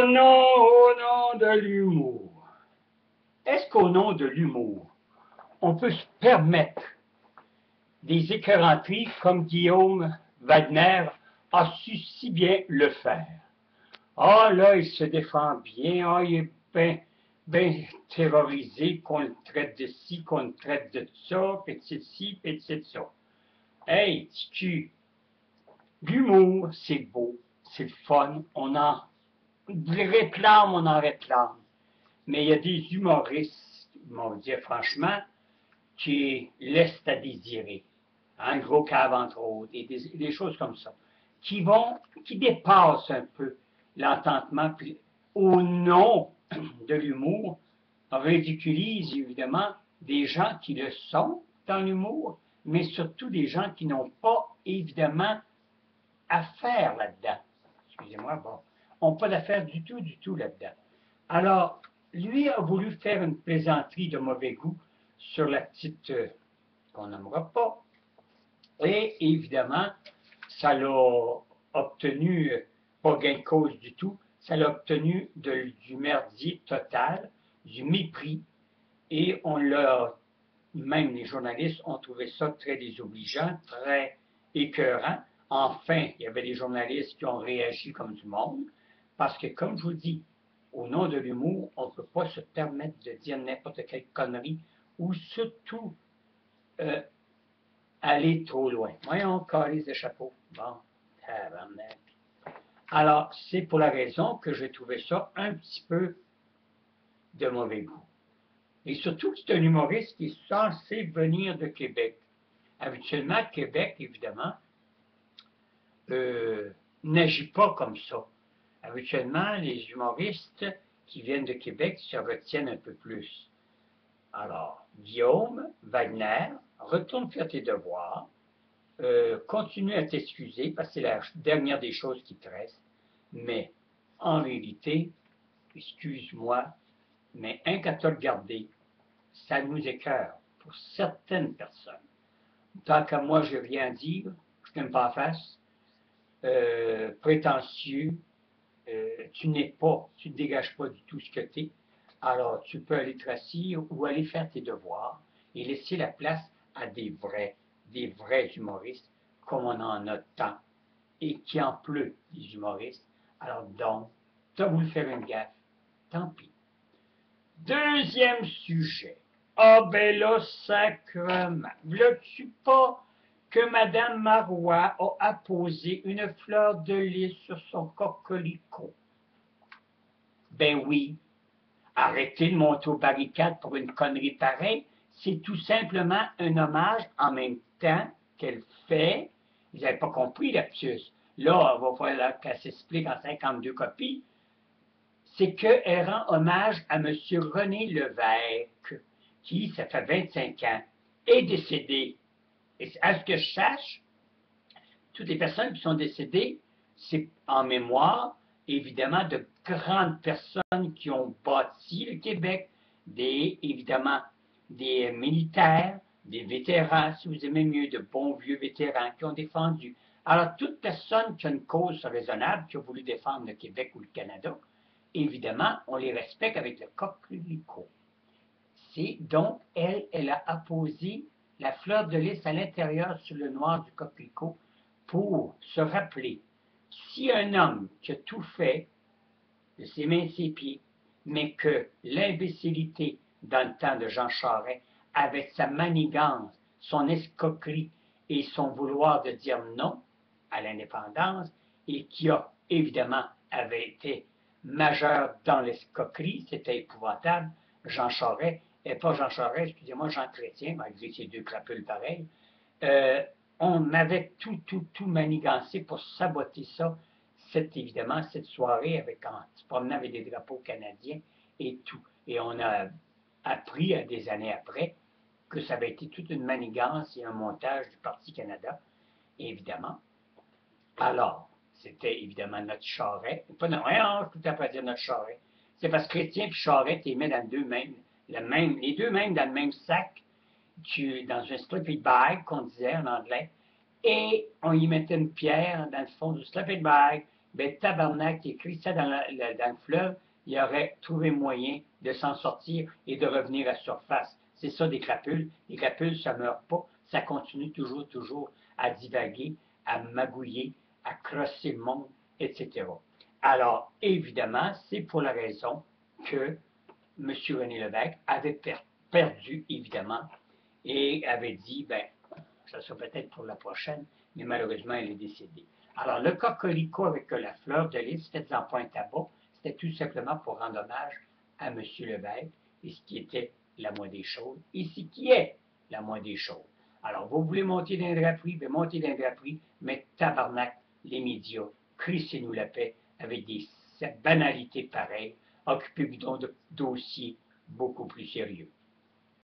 Au nom de l'humour, est-ce qu'au nom de l'humour, on peut se permettre des écœuranteries comme Guillaume Wagner a su si bien le faire? Ah là, il se défend bien, ah, il est bien terrorisé, qu'on le traite de ci, qu'on le traite de ça, petit ci, petit ça. Hey, tu, l'humour, c'est beau, c'est le fun, on en réclame, on en réclame. Mais il y a des humoristes, on va dire franchement, qui laissent à désirer. Un gros cave entre autres, et des choses comme ça, qui dépassent un peu l'entendement, puis au nom de l'humour, ridiculisent évidemment des gens qui le sont dans l'humour, mais surtout des gens qui n'ont pas évidemment affaire là-dedans. Excusez-moi, bon, n'ont pas d'affaire du tout là-dedans. Alors, lui a voulu faire une plaisanterie de mauvais goût sur la petite qu'on n'aimera pas. Et évidemment, ça l'a obtenu, pas gain de cause du tout, ça l'a obtenu du merdier total, du mépris, et on l'a, même les journalistes ont trouvé ça très désobligeant, très écœurant. Enfin, il y avait des journalistes qui ont réagi comme du monde, parce que, comme je vous dis, au nom de l'humour, on ne peut pas se permettre de dire n'importe quelle connerie, ou surtout aller trop loin. Voyons, calice de chapeau. Bon, tabarnak. Alors, c'est pour la raison que j'ai trouvé ça un petit peu de mauvais goût. Et surtout que c'est un humoriste qui est censé venir de Québec. Habituellement, Québec, évidemment, n'agit pas comme ça. Habituellement, les humoristes qui viennent de Québec se retiennent un peu plus. Alors, Guillaume Wagner, retourne faire tes devoirs, continue à t'excuser parce que c'est la dernière des choses qui te reste. Mais, en réalité, excuse-moi, mais un qu'à te regarder, ça nous écœure pour certaines personnes. Tant qu'à moi, je n'ai rien à dire, je t'aime pas en face, prétentieux, tu n'es pas, tu ne dégages pas du tout ce que tu es. Alors, tu peux aller te rassir ou aller faire tes devoirs et laisser la place à des vrais humoristes, comme on en a tant, et qui en pleut, des humoristes. Alors donc, tu as voulu faire une gaffe, tant pis. Deuxième sujet. Ah ben là, sacrement. Veux-tu pas que Mme Marois a apposé une fleur de lys sur son coquelicot? Ben oui. Arrêtez de monter aux barricades pour une connerie pareille. C'est tout simplement un hommage en même temps qu'elle fait. Vous n'avez pas compris, lapsus. Là, il va falloir qu'elle s'explique en 52 copies. C'est qu'elle rend hommage à M. René Lévesque, qui, ça fait 25 ans, est décédé. Et à ce que je sache, toutes les personnes qui sont décédées, c'est en mémoire, évidemment, de grandes personnes qui ont bâti le Québec, évidemment, des militaires, des vétérans, si vous aimez mieux, de bons vieux vétérans qui ont défendu. Alors, toute personne qui a une cause raisonnable, qui a voulu défendre le Québec ou le Canada, évidemment, on les respecte avec le coquelicot. C'est donc, elle a apposé la fleur de lys à l'intérieur sur le noir du coquelicot pour se rappeler, si un homme qui a tout fait de ses mains et ses pieds, mais que l'imbécilité dans le temps de Jean Charest, avec sa manigance, son escroquerie et son vouloir de dire non à l'indépendance, et qui a évidemment avait été majeur dans l'escroquerie, c'était épouvantable, Jean Charest, et pas Jean Charest, excusez-moi, Jean Chrétien, malgré ces deux crapules pareils, on avait tout manigancé pour saboter ça, évidemment, cette soirée en se promenant avec des drapeaux canadiens et tout. Et on a appris des années après que ça avait été toute une manigance et un montage du Parti Canada, évidemment. Alors, c'était évidemment notre Charest. Pas non, je peux pas dire notre Charest. C'est parce que Chrétien et Charest, tu les mets dans les deux mêmes dans le même sac, dans un sleeping bag, qu'on disait en anglais, et on y mettait une pierre dans le fond du sleeping bag, ben tabarnak, écrit ça dans le fleuve, il aurait trouvé moyen de s'en sortir et de revenir à surface. C'est ça des crapules. Les crapules, ça ne meurt pas, ça continue toujours, toujours à divaguer, à magouiller, à crosser le monde, etc. Alors, évidemment, c'est pour la raison que M. René Lévesque avait perdu, évidemment, et avait dit, ben, ça sera peut-être pour la prochaine, mais malheureusement, elle est décédée. Alors, le cocorico avec la fleur de lys, c'était en Pointe-à-Bas, c'était tout simplement pour rendre hommage à M. Lévesque, et ce qui était la moindre des choses, et ce qui est la moindre des choses. Alors, vous voulez monter dans les draperies, bien montez dans les draperies, mais tabarnak, les médias, crissez-nous la paix avec des banalités pareilles, occupez-vous donc de dossiers beaucoup plus sérieux.